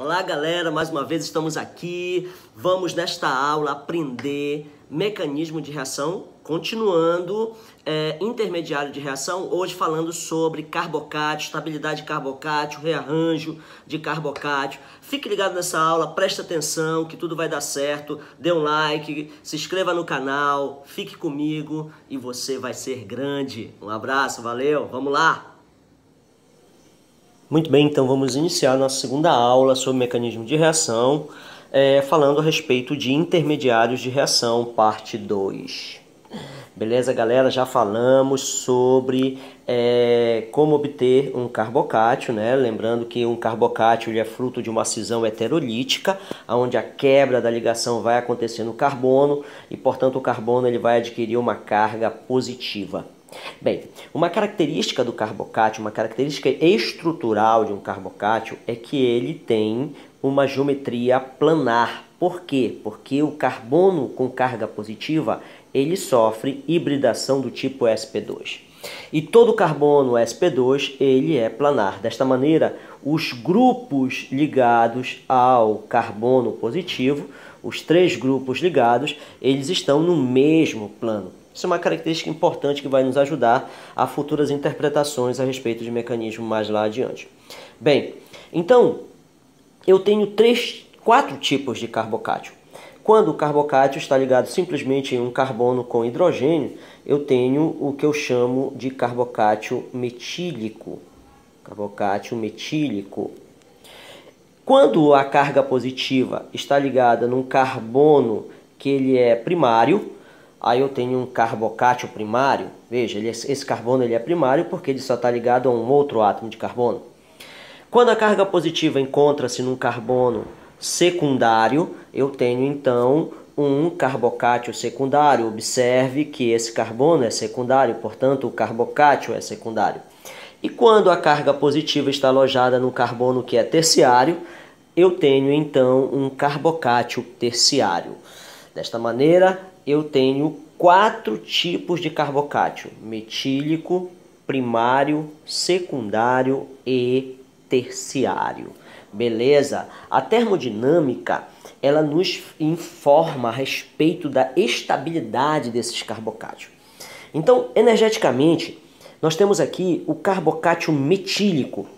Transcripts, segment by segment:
Olá galera, mais uma vez estamos aqui. Vamos nesta aula aprender mecanismo de reação, continuando intermediário de reação, hoje falando sobre carbocátio, estabilidade de carbocátio, rearranjo de carbocátio. Fique ligado nessa aula, preste atenção que tudo vai dar certo, dê um like, se inscreva no canal, fique comigo e você vai ser grande. Um abraço, valeu, vamos lá! Muito bem, então vamos iniciar nossa segunda aula sobre mecanismo de reação, falando a respeito de intermediários de reação, parte 2. Beleza, galera? Já falamos sobre como obter um carbocátio, né? Lembrando que um carbocátio ele é fruto de uma cisão heterolítica, onde a quebra da ligação vai acontecer no carbono e, portanto, o carbono ele vai adquirir uma carga positiva. Bem, uma característica do carbocátio, uma característica estrutural de um carbocátio é que ele tem uma geometria planar. Por quê? Porque o carbono com carga positiva, ele sofre hibridação do tipo sp2. E todo carbono sp2, ele é planar. Desta maneira, os grupos ligados ao carbono positivo, os três grupos ligados, eles estão no mesmo plano. Isso é uma característica importante que vai nos ajudar a futuras interpretações a respeito de mecanismo mais lá adiante. Bem, então, eu tenho quatro tipos de carbocátio. Quando o carbocátio está ligado simplesmente em um carbono com hidrogênio, eu tenho o que eu chamo de carbocátio metílico. Carbocátio metílico. Quando a carga positiva está ligada num carbono que ele é primário, aí eu tenho um carbocátio primário. Veja, esse carbono ele é primário porque ele só está ligado a um outro átomo de carbono. Quando a carga positiva encontra-se num carbono secundário, eu tenho então um carbocátio secundário. Observe que esse carbono é secundário, portanto o carbocátio é secundário. E quando a carga positiva está alojada no carbono que é terciário, eu tenho então um carbocátio terciário. Desta maneira, eu tenho quatro tipos de carbocátio: metílico, primário, secundário e terciário. Beleza? A termodinâmica, ela nos informa a respeito da estabilidade desses carbocátios. Então, energeticamente, nós temos aqui o carbocátio metílico,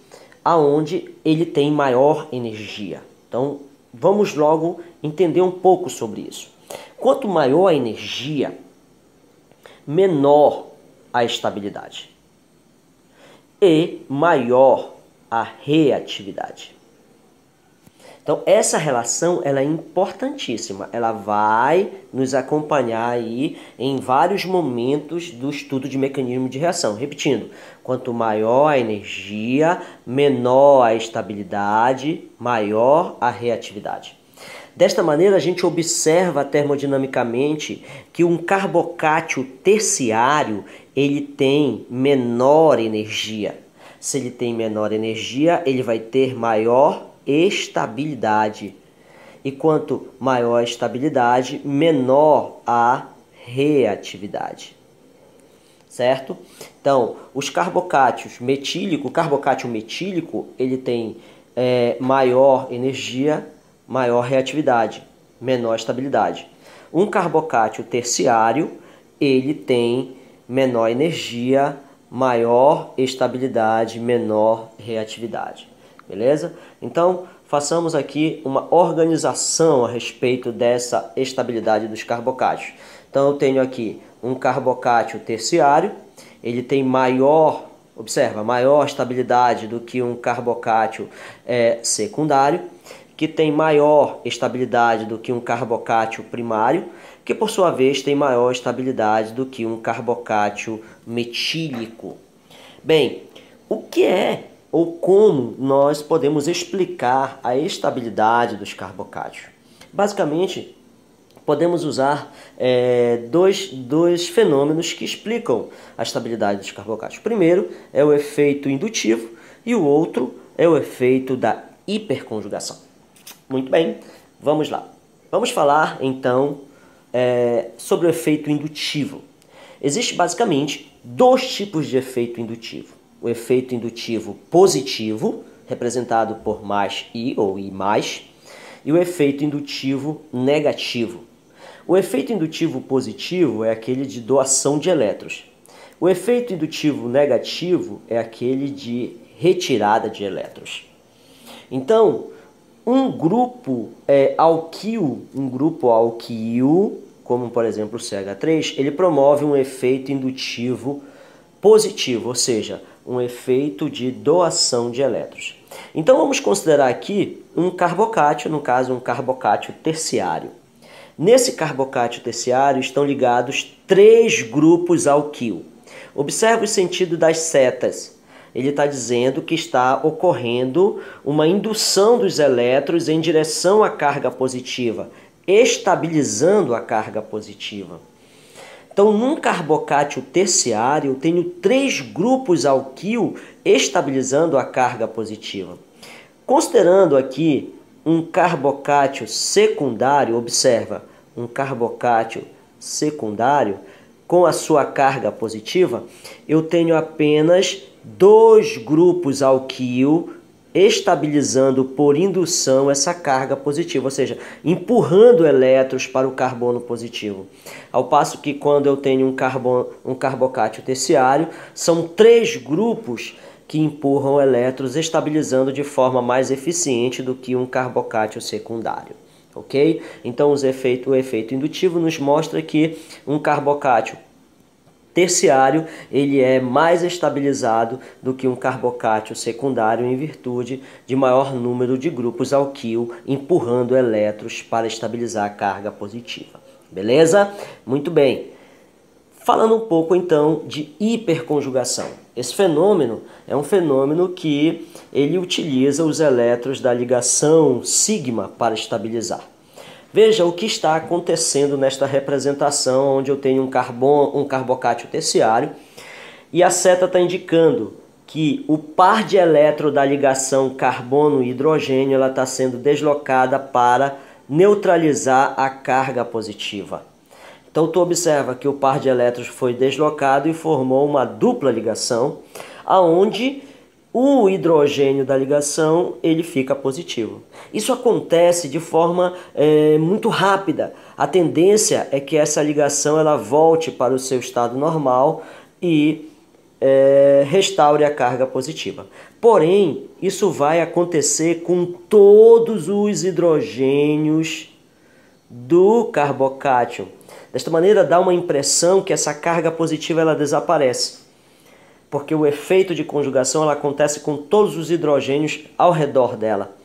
aonde ele tem maior energia. Então, vamos logo entender um pouco sobre isso. Quanto maior a energia, menor a estabilidade e maior a reatividade. Então, essa relação ela é importantíssima. Ela vai nos acompanhar aí em vários momentos do estudo de mecanismo de reação. Repetindo, quanto maior a energia, menor a estabilidade, maior a reatividade. Desta maneira, a gente observa termodinamicamente que um carbocátio terciário ele tem menor energia. Se ele tem menor energia, ele vai ter maior estabilidade. E quanto maior a estabilidade, menor a reatividade. Certo? Então, os carbocátios metílico, o carbocátio metílico, ele tem maior energia, maior reatividade, menor estabilidade. Um carbocátio terciário, ele tem menor energia, maior estabilidade, menor reatividade. Beleza? Então, façamos aqui uma organização a respeito dessa estabilidade dos carbocátios. Então, eu tenho aqui um carbocátio terciário, ele tem maior, observa, maior estabilidade do que um carbocátio secundário, que tem maior estabilidade do que um carbocátio primário, que por sua vez tem maior estabilidade do que um carbocátio metílico. Bem, o que é ou como nós podemos explicar a estabilidade dos carbocátios? Basicamente, podemos usar dois fenômenos que explicam a estabilidade dos carbocátios. O primeiro é o efeito indutivo e o outro é o efeito da hiperconjugação. Muito bem, vamos lá. Vamos falar então sobre o efeito indutivo. Existem basicamente dois tipos de efeito indutivo. O efeito indutivo positivo representado por mais I ou I+, e o efeito indutivo negativo. O efeito indutivo positivo é aquele de doação de elétrons. O efeito indutivo negativo é aquele de retirada de elétrons. Então, um grupo alquil, como por exemplo o CH3, ele promove um efeito indutivo positivo, ou seja, um efeito de doação de elétrons. Então vamos considerar aqui um carbocátio, no caso um carbocátio terciário. Nesse carbocátio terciário estão ligados 3 grupos alquil. Observe o sentido das setas. Ele está dizendo que está ocorrendo uma indução dos elétrons em direção à carga positiva, estabilizando a carga positiva. Então, num carbocátio terciário, eu tenho 3 grupos alquil estabilizando a carga positiva. Considerando aqui um carbocátio secundário, observa, um carbocátio secundário com a sua carga positiva, eu tenho apenas 2 grupos alquil estabilizando por indução essa carga positiva, ou seja, empurrando elétrons para o carbono positivo. Ao passo que quando eu tenho um carbocátio terciário, são 3 grupos que empurram elétrons, estabilizando de forma mais eficiente do que um carbocátio secundário. Ok? Então o efeito indutivo nos mostra que um carbocátio terciário ele é mais estabilizado do que um carbocátio secundário em virtude de maior número de grupos alquil empurrando elétrons para estabilizar a carga positiva. Beleza? Muito bem. Falando um pouco então de hiperconjugação. Esse fenômeno é um fenômeno que ele utiliza os elétrons da ligação sigma para estabilizar. Veja o que está acontecendo nesta representação, onde eu tenho um carbocátio terciário e a seta está indicando que o par de elétron da ligação carbono e hidrogênio ela está sendo deslocada para neutralizar a carga positiva. Então tu observa que o par de elétrons foi deslocado e formou uma dupla ligação, aonde o hidrogênio da ligação ele fica positivo. Isso acontece de forma muito rápida. A tendência é que essa ligação ela volte para o seu estado normal e restaure a carga positiva. Porém, isso vai acontecer com todos os hidrogênios do carbocátio. Desta maneira dá uma impressão que essa carga positiva ela desaparece, porque o efeito de conjugação ela acontece com todos os hidrogênios ao redor dela.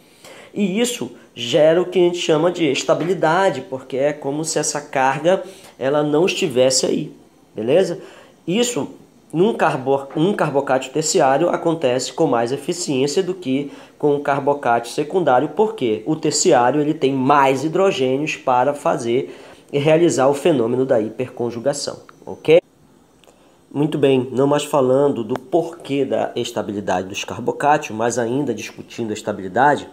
E isso gera o que a gente chama de estabilidade, porque é como se essa carga ela não estivesse aí, beleza? Isso num carbocátio terciário acontece com mais eficiência do que com um carbocátio secundário, porque o terciário ele tem mais hidrogênios para fazer e realizar o fenômeno da hiperconjugação, ok? Muito bem, não mais falando do porquê da estabilidade dos carbocátios, mas ainda discutindo a estabilidade,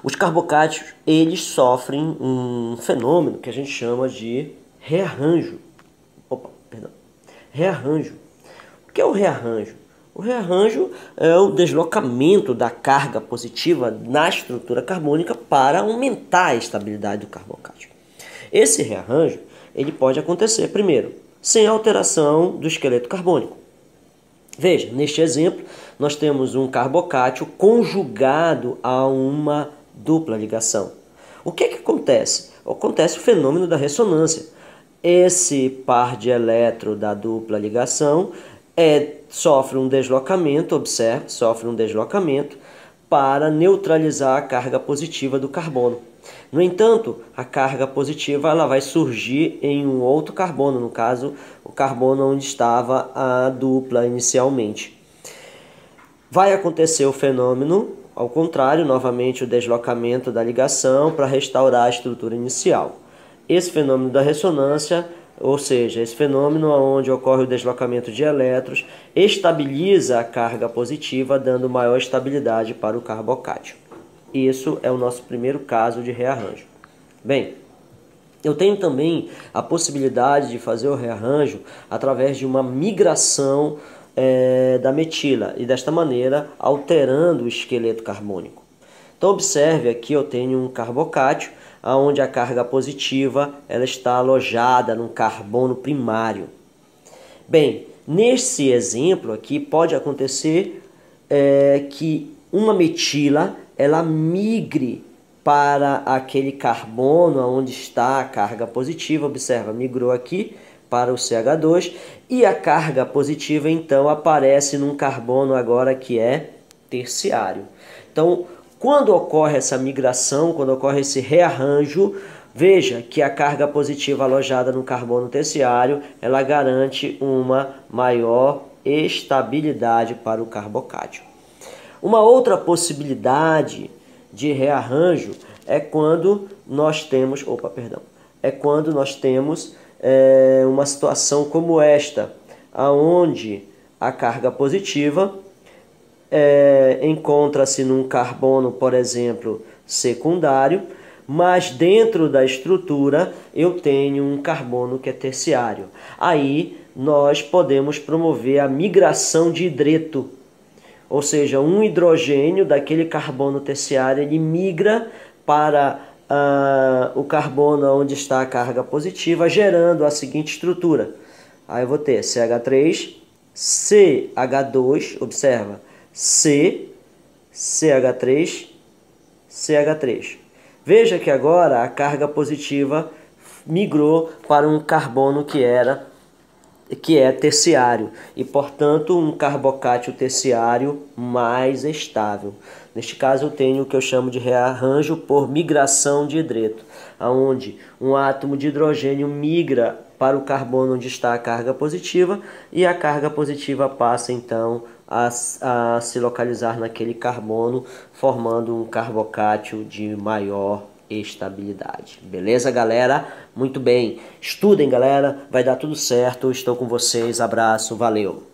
os carbocátios eles sofrem um fenômeno que a gente chama de rearranjo. Rearranjo. O que é o rearranjo? O rearranjo é o deslocamento da carga positiva na estrutura carbônica para aumentar a estabilidade do carbocátio. Esse rearranjo ele pode acontecer, primeiro, sem alteração do esqueleto carbônico. Veja, neste exemplo, nós temos um carbocátio conjugado a uma dupla ligação. O que acontece? Acontece o fenômeno da ressonância. Esse par de elétrons da dupla ligação sofre um deslocamento, observe, sofre um deslocamento para neutralizar a carga positiva do carbono. No entanto, a carga positiva ela vai surgir em um outro carbono, no caso, o carbono onde estava a dupla inicialmente. Vai acontecer o fenômeno, ao contrário, novamente o deslocamento da ligação para restaurar a estrutura inicial. Esse fenômeno da ressonância, ou seja, esse fenômeno onde ocorre o deslocamento de elétrons, estabiliza a carga positiva, dando maior estabilidade para o carbocátio. Isso é o nosso primeiro caso de rearranjo. Bem, eu tenho também a possibilidade de fazer o rearranjo através de uma migração da metila e desta maneira alterando o esqueleto carbônico. Então observe aqui eu tenho um carbocátio onde a carga positiva ela está alojada num carbono primário. Bem, nesse exemplo aqui pode acontecer que uma metila ela migre para aquele carbono onde está a carga positiva. Observa, migrou aqui para o CH2 e a carga positiva então aparece num carbono agora que é terciário. Então, quando ocorre essa migração, quando ocorre esse rearranjo, veja que a carga positiva alojada no carbono terciário, ela garante uma maior estabilidade para o carbocátio. Uma outra possibilidade de rearranjo é quando nós temos, uma situação como esta, aonde a carga positiva encontra-se num carbono, por exemplo, secundário, mas dentro da estrutura eu tenho um carbono que é terciário. Aí nós podemos promover a migração de hidreto, ou seja, um hidrogênio daquele carbono terciário ele migra para o carbono onde está a carga positiva, gerando a seguinte estrutura. Aí eu vou ter CH3, CH2, observa, CH3, CH3. Veja que agora a carga positiva migrou para um carbono que é terciário e, portanto, um carbocátio terciário mais estável. Neste caso, eu tenho o que eu chamo de rearranjo por migração de hidreto, onde um átomo de hidrogênio migra para o carbono onde está a carga positiva e a carga positiva passa, então, a se localizar naquele carbono, formando um carbocátio de maior estabilidade. Beleza, galera? Muito bem. Estudem, galera. Vai dar tudo certo. Estou com vocês. Abraço. Valeu.